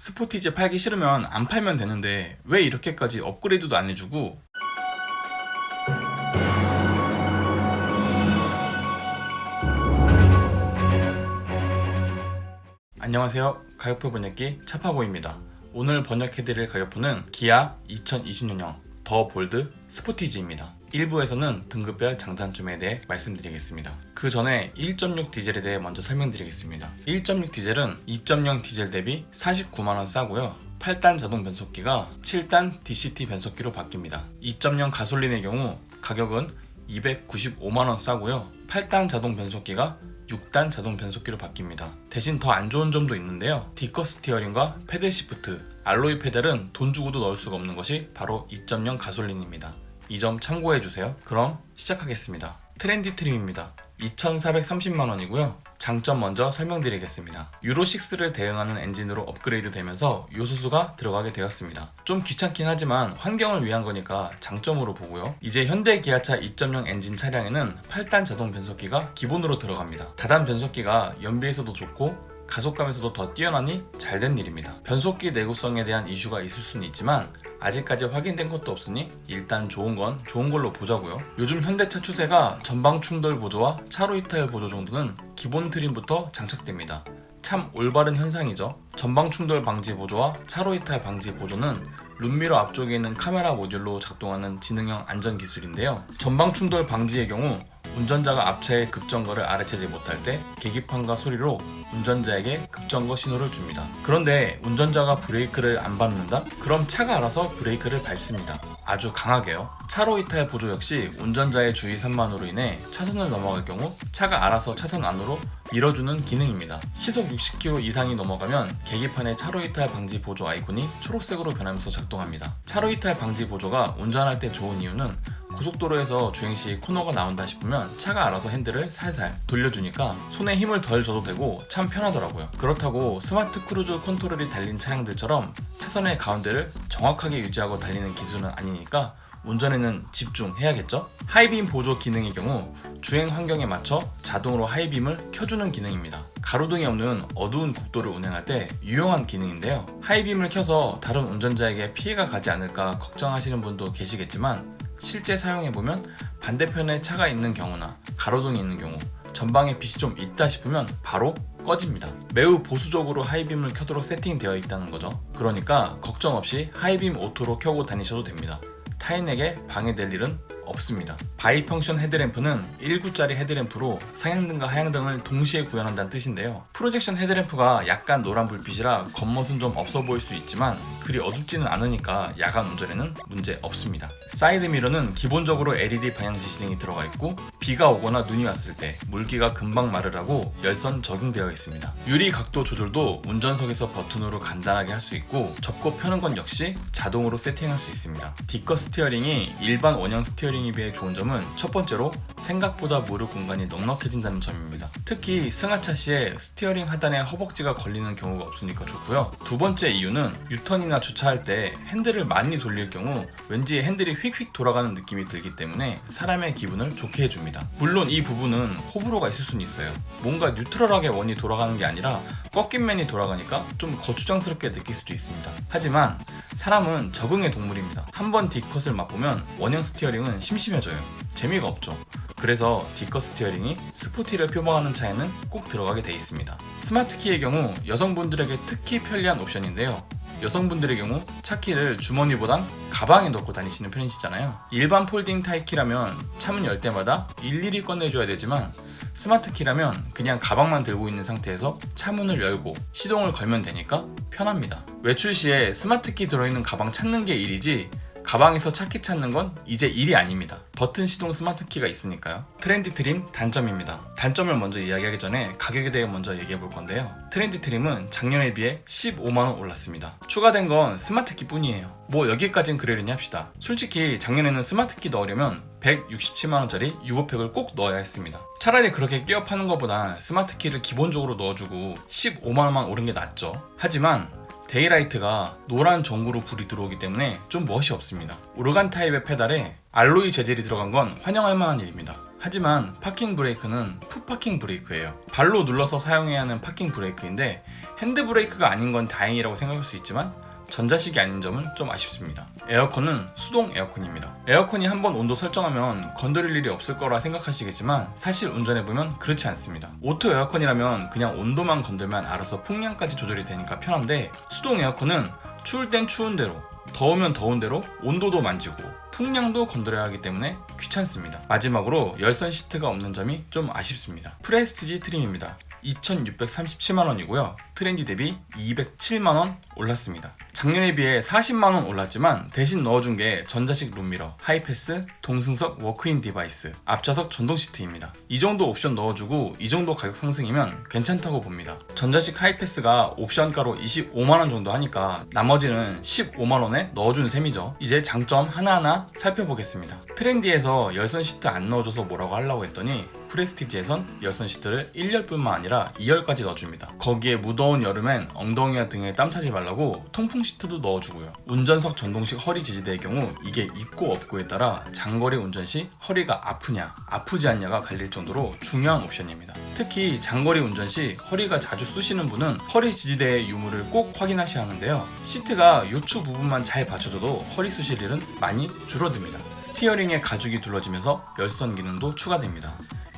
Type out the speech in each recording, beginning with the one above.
스포티지 팔기 싫으면 안 팔면 되는데 왜 이렇게까지 업그레이드도 안 해주고. 안녕하세요, 가격표 번역기 차파보입니다. 오늘 번역해드릴 가격표는 기아 2020년형 더 볼드 스포티지입니다. 1부에서는 등급별 장단점에 대해 말씀드리겠습니다. 그 전에 1.6 디젤에 대해 먼저 설명드리겠습니다. 1.6 디젤은 2.0 디젤 대비 49만원 싸고요. 8단 자동 변속기가 7단 DCT 변속기로 바뀝니다. 2.0 가솔린의 경우 가격은 295만원 싸고요. 8단 자동 변속기가 6단 자동 변속기로 바뀝니다. 대신 더 안 좋은 점도 있는데요. 디커 스티어링과 패들 시프트, 알로이 페달은 돈 주고도 넣을 수가 없는 것이 바로 2.0 가솔린입니다. 이 점 참고해주세요. 그럼 시작하겠습니다. 트렌디 트림입니다. 2,430만원이고요. 장점 먼저 설명드리겠습니다. 유로6를 대응하는 엔진으로 업그레이드 되면서 요소수가 들어가게 되었습니다. 좀 귀찮긴 하지만 환경을 위한 거니까 장점으로 보고요. 이제 현대 기아차 2.0 엔진 차량에는 8단 자동 변속기가 기본으로 들어갑니다. 다단 변속기가 연비에서도 좋고 가속감에서도 더 뛰어나니 잘된 일입니다. 변속기 내구성에 대한 이슈가 있을 수는 있지만 아직까지 확인된 것도 없으니 일단 좋은 건 좋은 걸로 보자고요. 요즘 현대차 추세가 전방 충돌 보조와 차로 이탈 보조 정도는 기본 트림부터 장착됩니다. 참 올바른 현상이죠. 전방 충돌 방지 보조와 차로 이탈 방지 보조는 룸미러 앞쪽에 있는 카메라 모듈로 작동하는 지능형 안전 기술인데요. 전방 충돌 방지의 경우 운전자가 앞차의 급정거를 알아채지 못할 때 계기판과 소리로 운전자에게 급정거 신호를 줍니다. 그런데 운전자가 브레이크를 안 밟는다? 그럼 차가 알아서 브레이크를 밟습니다. 아주 강하게요. 차로 이탈 보조 역시 운전자의 주의 산만으로 인해 차선을 넘어갈 경우 차가 알아서 차선 안으로 밀어주는 기능입니다. 시속 60km 이상이 넘어가면 계기판의 차로 이탈 방지 보조 아이콘이 초록색으로 변하면서 작동합니다. 차로 이탈 방지 보조가 운전할 때 좋은 이유는 고속도로에서 주행시 코너가 나온다 싶으면 차가 알아서 핸들을 살살 돌려주니까 손에 힘을 덜 줘도 되고 참 편하더라고요. 그렇다고 스마트 크루즈 컨트롤이 달린 차량들처럼 차선의 가운데를 정확하게 유지하고 달리는 기술은 아니니까 운전에는 집중해야겠죠? 하이빔 보조 기능의 경우 주행 환경에 맞춰 자동으로 하이빔을 켜주는 기능입니다. 가로등이 없는 어두운 국도를 운행할 때 유용한 기능인데요. 하이빔을 켜서 다른 운전자에게 피해가 가지 않을까 걱정하시는 분도 계시겠지만 실제 사용해보면 반대편에 차가 있는 경우나 가로등이 있는 경우 전방에 빛이 좀 있다 싶으면 바로 꺼집니다. 매우 보수적으로 하이빔을 켜도록 세팅되어 있다는 거죠. 그러니까 걱정 없이 하이빔 오토로 켜고 다니셔도 됩니다. 타인에게 방해될 일은 없습니다. 바이펑션 헤드램프는 1구짜리 헤드램프로 상향등과 하향등을 동시에 구현한다는 뜻인데요. 프로젝션 헤드램프가 약간 노란 불빛이라 겉멋은 좀 없어 보일 수 있지만 그리 어둡지는 않으니까 야간 운전에는 문제 없습니다. 사이드 미러는 기본적으로 LED 방향 지시등이 들어가 있고 비가 오거나 눈이 왔을 때 물기가 금방 마르라고 열선 적용되어 있습니다. 유리 각도 조절도 운전석에서 버튼으로 간단하게 할 수 있고 접고 펴는 건 역시 자동으로 세팅할 수 있습니다. 디커 스티어링이 일반 원형 스티어링에 비해 좋은 점은 첫 번째로 생각보다 무릎 공간이 넉넉해진다는 점입니다. 특히 승하차 시에 스티어링 하단에 허벅지가 걸리는 경우가 없으니까 좋고요. 두 번째 이유는 유턴이나 주차할 때 핸들을 많이 돌릴 경우 왠지 핸들이 휙휙 돌아가는 느낌이 들기 때문에 사람의 기분을 좋게 해줍니다. 물론 이 부분은 호불호가 있을 수는 있어요. 뭔가 뉴트럴하게 원이 돌아가는 게 아니라 꺾인 면이 돌아가니까 좀 거추장스럽게 느낄 수도 있습니다. 하지만 사람은 적응의 동물입니다. 한번 D컷을 맛보면 원형 스티어링은 심심해져요. 재미가 없죠. 그래서 D컷 스티어링이 스포티를 표방하는 차에는 꼭 들어가게 돼 있습니다. 스마트키의 경우 여성분들에게 특히 편리한 옵션인데요. 여성분들의 경우 차키를 주머니보단 가방에 넣고 다니시는 편이시잖아요. 일반 폴딩 타입키라면 차문 열 때마다 일일이 꺼내줘야 되지만 스마트키라면 그냥 가방만 들고 있는 상태에서 차문을 열고 시동을 걸면 되니까 편합니다. 외출 시에 스마트키 들어있는 가방 찾는 게 일이지 가방에서 차키 찾는 건 이제 일이 아닙니다. 버튼 시동 스마트키가 있으니까요. 트렌디 트림 단점입니다. 단점을 먼저 이야기하기 전에 가격에 대해 먼저 얘기해 볼 건데요. 트렌디 트림은 작년에 비해 15만원 올랐습니다. 추가된 건 스마트키 뿐이에요. 뭐 여기까진 그러려니 합시다. 솔직히 작년에는 스마트키 넣으려면 167만원짜리 유보팩을 꼭 넣어야 했습니다. 차라리 그렇게 끼워 파는 것보다 스마트키를 기본적으로 넣어주고 15만원만 오른 게 낫죠. 하지만 데이라이트가 노란 전구로 불이 들어오기 때문에 좀 멋이 없습니다. 오르간 타입의 페달에 알로이 재질이 들어간 건 환영할 만한 일입니다. 하지만 파킹 브레이크는 풋파킹 브레이크예요. 발로 눌러서 사용해야 하는 파킹 브레이크인데 핸드 브레이크가 아닌 건 다행이라고 생각할 수 있지만 전자식이 아닌 점은 좀 아쉽습니다. 에어컨은 수동 에어컨입니다. 에어컨이 한번 온도 설정하면 건드릴 일이 없을 거라 생각하시겠지만 사실 운전해보면 그렇지 않습니다. 오토 에어컨이라면 그냥 온도만 건들면 알아서 풍량까지 조절이 되니까 편한데 수동 에어컨은 추울 땐 추운 대로 더우면 더운 대로 온도도 만지고 풍량도 건드려야 하기 때문에 귀찮습니다. 마지막으로 열선 시트가 없는 점이 좀 아쉽습니다. 프레스티지 트림입니다. 2,637만원이고요. 트렌디 대비 207만원 올랐습니다. 작년에 비해 40만원 올랐지만 대신 넣어준 게 전자식 룸미러, 하이패스, 동승석 워크인 디바이스, 앞좌석 전동 시트입니다. 이 정도 옵션 넣어주고 이 정도 가격 상승이면 괜찮다고 봅니다. 전자식 하이패스가 옵션가로 25만원 정도 하니까 나머지는 15만원에 넣어준 셈이죠. 이제 장점 하나하나 살펴보겠습니다. 트렌디에서 열선 시트 안 넣어줘서 뭐라고 하려고 했더니 프레스티지에선 열선 시트를 1열뿐만 아니라 2열까지 넣어줍니다. 거기에 무더운 여름엔 엉덩이와 등에 땀 차지 말라고 통풍 시트도 넣어주고요. 운전석 전동식 허리 지지대의 경우 이게 있고 없고에 따라 장거리 운전 시 허리가 아프냐 아프지 않냐가 갈릴 정도로 중요한 옵션입니다. 특히 장거리 운전 시 허리가 자주 쑤시는 분은 허리 지지대의 유무를 꼭 확인하셔야 하는데요. 시트가 요추 부분만 잘 받쳐줘도 허리 쑤실 일은 많이 줄어듭니다. 스티어링에 가죽이 둘러지면서 열선 기능도 추가됩니다.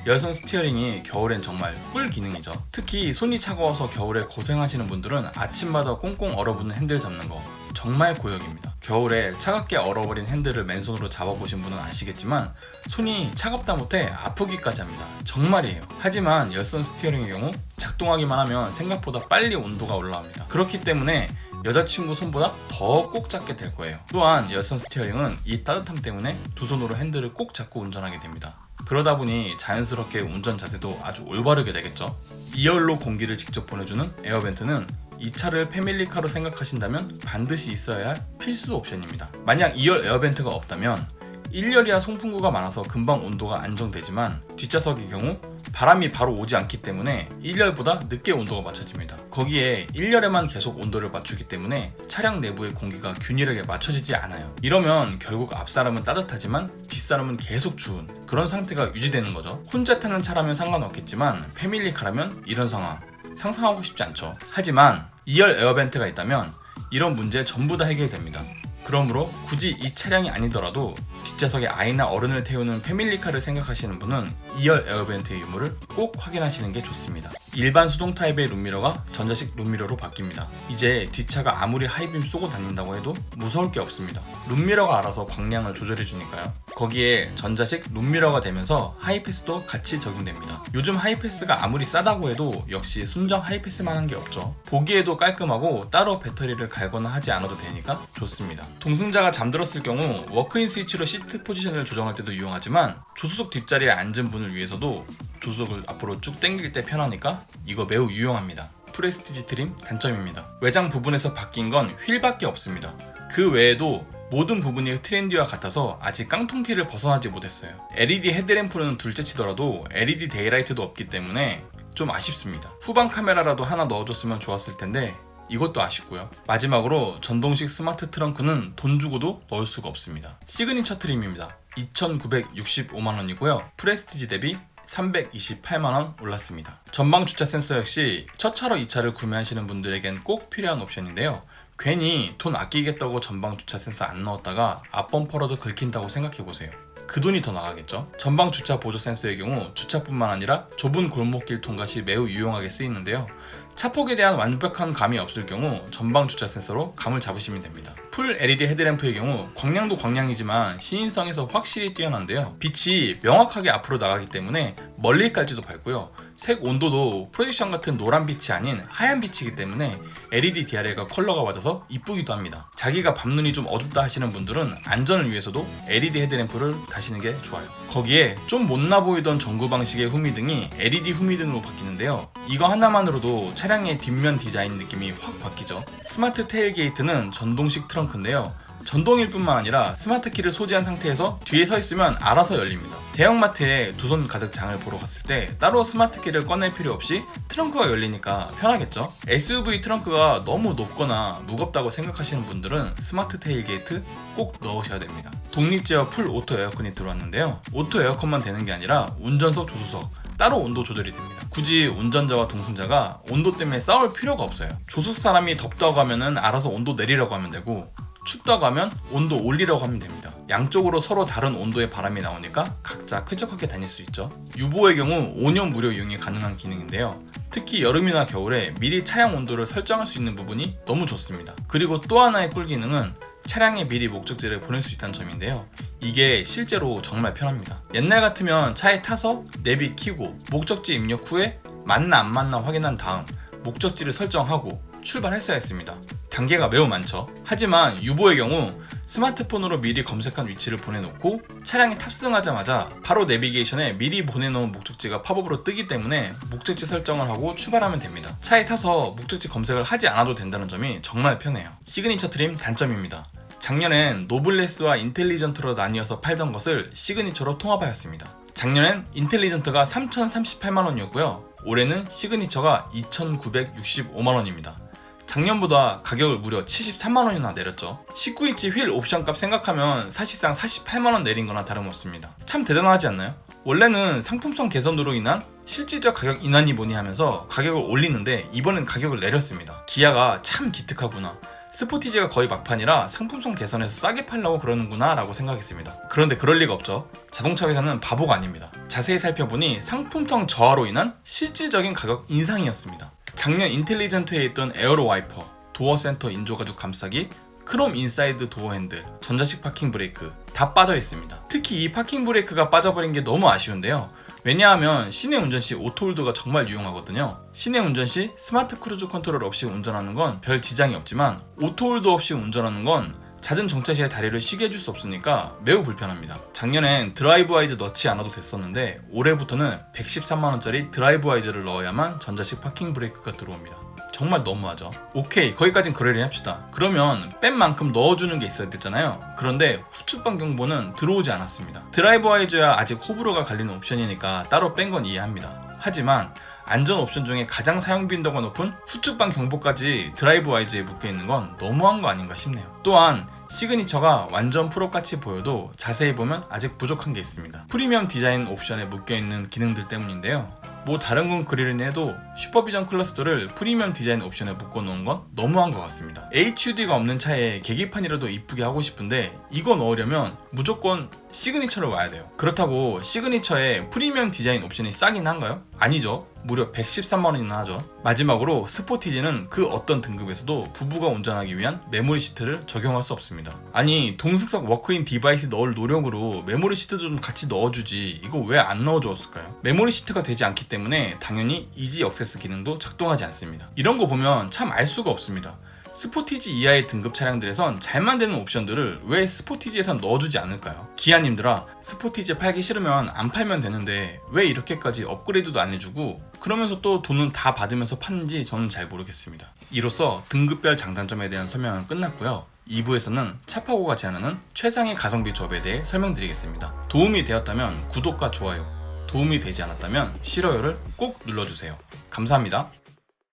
열선 스티어링이 겨울엔 정말 꿀 기능이죠. 특히 손이 차가워서 겨울에 고생하시는 분들은 아침마다 꽁꽁 얼어붙는 핸들 잡는 거 정말 고역입니다. 겨울에 차갑게 얼어버린 핸들을 맨손으로 잡아보신 분은 아시겠지만 손이 차갑다 못해 아프기까지 합니다. 정말이에요. 하지만 열선 스티어링의 경우 작동하기만 하면 생각보다 빨리 온도가 올라옵니다. 그렇기 때문에 여자친구 손보다 더 꼭 잡게 될 거예요. 또한 열선 스티어링은 이 따뜻함 때문에 두 손으로 핸들을 꼭 잡고 운전하게 됩니다. 그러다 보니 자연스럽게 운전 자세도 아주 올바르게 되겠죠. 2열로 공기를 직접 보내주는 에어벤트는 이 차를 패밀리카로 생각하신다면 반드시 있어야 할 필수 옵션입니다. 만약 2열 에어벤트가 없다면 1열이야 송풍구가 많아서 금방 온도가 안정되지만 뒷좌석의 경우 바람이 바로 오지 않기 때문에 1열보다 늦게 온도가 맞춰집니다. 거기에 1열에만 계속 온도를 맞추기 때문에 차량 내부의 공기가 균일하게 맞춰지지 않아요. 이러면 결국 앞사람은 따뜻하지만 뒷사람은 계속 추운 그런 상태가 유지되는 거죠. 혼자 타는 차라면 상관없겠지만 패밀리카라면 이런 상황 상상하고 싶지 않죠. 하지만 2열 에어벤트가 있다면 이런 문제 전부 다 해결됩니다. 그러므로 굳이 이 차량이 아니더라도 뒷좌석에 아이나 어른을 태우는 패밀리카를 생각하시는 분은 2열 에어벤트의 유무를 꼭 확인하시는 게 좋습니다. 일반 수동 타입의 룸미러가 전자식 룸미러로 바뀝니다. 이제 뒷차가 아무리 하이빔 쏘고 다닌다고 해도 무서울 게 없습니다. 룸미러가 알아서 광량을 조절해 주니까요. 거기에 전자식 룸미러가 되면서 하이패스도 같이 적용됩니다. 요즘 하이패스가 아무리 싸다고 해도 역시 순정 하이패스만 한 게 없죠. 보기에도 깔끔하고 따로 배터리를 갈거나 하지 않아도 되니까 좋습니다. 동승자가 잠들었을 경우 워크인 스위치로 시트 포지션을 조정할 때도 유용하지만 조수석 뒷자리에 앉은 분을 위해서도 조수석을 앞으로 쭉 당길 때 편하니까 이거 매우 유용합니다. 프레스티지 트림 단점입니다. 외장 부분에서 바뀐 건 휠밖에 없습니다. 그 외에도 모든 부분이 트렌디와 같아서 아직 깡통티를 벗어나지 못했어요. LED 헤드램프는 둘째치더라도 LED 데이라이트도 없기 때문에 좀 아쉽습니다. 후방 카메라라도 하나 넣어줬으면 좋았을 텐데 이것도 아쉽고요. 마지막으로 전동식 스마트 트렁크는 돈 주고도 넣을 수가 없습니다. 시그니처 트림입니다. 2,965만원이고요. 프레스티지 대비 328만원 올랐습니다. 전방 주차 센서 역시 첫 차로 이 차를 구매하시는 분들에겐 꼭 필요한 옵션인데요. 괜히 돈 아끼겠다고 전방 주차 센서 안 넣었다가 앞범퍼라도 긁힌다고 생각해보세요. 그 돈이 더 나가겠죠. 전방 주차 보조 센서의 경우 주차뿐만 아니라 좁은 골목길 통과 시 매우 유용하게 쓰이는데요. 차폭에 대한 완벽한 감이 없을 경우 전방 주차 센서로 감을 잡으시면 됩니다. 풀 LED 헤드램프의 경우 광량도 광량이지만 시인성에서 확실히 뛰어난데요. 빛이 명확하게 앞으로 나가기 때문에 멀리까지도 밝고요. 색 온도도 프로젝션 같은 노란 빛이 아닌 하얀 빛이기 때문에 LED DRL과 컬러가 맞아서 이쁘기도 합니다. 자기가 밤눈이 좀 어둡다 하시는 분들은 안전을 위해서도 LED 헤드램프를 다시는 게 좋아요. 거기에 좀 못나 보이던 전구 방식의 후미등이 LED 후미등으로 바뀌는데요. 이거 하나만으로도 차량의 뒷면 디자인 느낌이 확 바뀌죠. 스마트 테일게이트는 전동식 트렁크인데요. 전동일 뿐만 아니라 스마트키를 소지한 상태에서 뒤에 서 있으면 알아서 열립니다. 대형마트에 두 손 가득 장을 보러 갔을 때 따로 스마트키를 꺼낼 필요 없이 트렁크가 열리니까 편하겠죠? SUV 트렁크가 너무 높거나 무겁다고 생각하시는 분들은 스마트 테일게이트 꼭 넣으셔야 됩니다. 독립제어 풀 오토 에어컨이 들어왔는데요. 오토 에어컨만 되는 게 아니라 운전석, 조수석 따로 온도 조절이 됩니다. 굳이 운전자와 동승자가 온도 때문에 싸울 필요가 없어요. 조수석 사람이 덥다고 하면은 알아서 온도 내리라고 하면 되고, 춥다고 하면 온도 올리라고 하면 됩니다. 양쪽으로 서로 다른 온도의 바람이 나오니까 각자 쾌적하게 다닐 수 있죠. 유보의 경우 5년 무료 이용이 가능한 기능인데요. 특히 여름이나 겨울에 미리 차량 온도를 설정할 수 있는 부분이 너무 좋습니다. 그리고 또 하나의 꿀 기능은 차량에 미리 목적지를 보낼 수 있다는 점인데요. 이게 실제로 정말 편합니다. 옛날 같으면 차에 타서 내비 켜고 목적지 입력 후에 맞나 안 맞나 확인한 다음 목적지를 설정하고 출발했어야 했습니다. 단계가 매우 많죠. 하지만 유보의 경우 스마트폰으로 미리 검색한 위치를 보내놓고 차량에 탑승하자마자 바로 내비게이션에 미리 보내놓은 목적지가 팝업으로 뜨기 때문에 목적지 설정을 하고 출발하면 됩니다. 차에 타서 목적지 검색을 하지 않아도 된다는 점이 정말 편해요. 시그니처 트림 단점입니다. 작년엔 노블레스와 인텔리전트로 나뉘어서 팔던 것을 시그니처로 통합하였습니다. 작년엔 인텔리전트가 3,038만원이었고요. 올해는 시그니처가 2,965만원입니다. 작년보다 가격을 무려 73만원이나 내렸죠. 19인치 휠 옵션 값 생각하면 사실상 48만원 내린 거나 다름없습니다. 참 대단하지 않나요? 원래는 상품성 개선으로 인한 실질적 가격 인하니 뭐니 하면서 가격을 올리는데 이번엔 가격을 내렸습니다. 기아가 참 기특하구나. 스포티지가 거의 막판이라 상품성 개선해서 싸게 팔려고 그러는구나 라고 생각했습니다. 그런데 그럴 리가 없죠. 자동차 회사는 바보가 아닙니다. 자세히 살펴보니 상품성 저하로 인한 실질적인 가격 인상이었습니다. 작년 인텔리전트에 있던 에어로 와이퍼, 도어 센터 인조 가죽 감싸기, 크롬 인사이드 도어 핸들, 전자식 파킹 브레이크 다 빠져 있습니다. 특히 이 파킹 브레이크가 빠져버린 게 너무 아쉬운데요. 왜냐하면 시내 운전 시 오토홀드가 정말 유용하거든요. 시내 운전 시 스마트 크루즈 컨트롤 없이 운전하는 건 별 지장이 없지만 오토홀드 없이 운전하는 건 잦은 정차 시에 다리를 쉬게 해줄 수 없으니까 매우 불편합니다. 작년엔 드라이브 와이즈 넣지 않아도 됐었는데 올해부터는 113만원짜리 드라이브 와이즈를 넣어야만 전자식 파킹 브레이크가 들어옵니다. 정말 너무하죠. 오케이, 거기까진 그러려니 합시다. 그러면 뺀 만큼 넣어주는 게 있어야 됐잖아요. 그런데 후측방 경보는 들어오지 않았습니다. 드라이브 와이즈야 아직 호불호가 갈리는 옵션이니까 따로 뺀 건 이해합니다. 하지만 안전 옵션 중에 가장 사용 빈도가 높은 후측방 경보까지 드라이브 와이즈에 묶여있는 건 너무한 거 아닌가 싶네요. 또한 시그니처가 완전 프로같이 보여도 자세히 보면 아직 부족한 게 있습니다. 프리미엄 디자인 옵션에 묶여있는 기능들 때문인데요. 뭐 다른 건 그리려니 해도 슈퍼비전 클러스터를 프리미엄 디자인 옵션에 묶어놓은 건 너무한 것 같습니다. HUD가 없는 차에 계기판이라도 이쁘게 하고 싶은데 이거 넣으려면 무조건 시그니처를 와야 돼요. 그렇다고 시그니처에 프리미엄 디자인 옵션이 싸긴 한가요? 아니죠. 무려 113만원이나 하죠. 마지막으로 스포티지는 그 어떤 등급에서도 부부가 운전하기 위한 메모리 시트를 적용할 수 없습니다. 아니, 동승석 워크인 디바이스 넣을 노력으로 메모리 시트도 좀 같이 넣어주지 이거 왜 안 넣어주었을까요? 메모리 시트가 되지 않기 때문에 당연히 이지 액세스 기능도 작동하지 않습니다. 이런 거 보면 참 알 수가 없습니다. 스포티지 이하의 등급 차량들에선 잘 만드는 옵션들을 왜 스포티지에선 넣어주지 않을까요? 기아님들아, 스포티지 팔기 싫으면 안 팔면 되는데 왜 이렇게까지 업그레이드도 안 해주고 그러면서 또 돈은 다 받으면서 파는지 저는 잘 모르겠습니다. 이로써 등급별 장단점에 대한 설명은 끝났고요. 2부에서는 차파고가 제안하는 최상의 가성비 조합에 대해 설명드리겠습니다. 도움이 되었다면 구독과 좋아요, 도움이 되지 않았다면 싫어요를 꼭 눌러주세요. 감사합니다.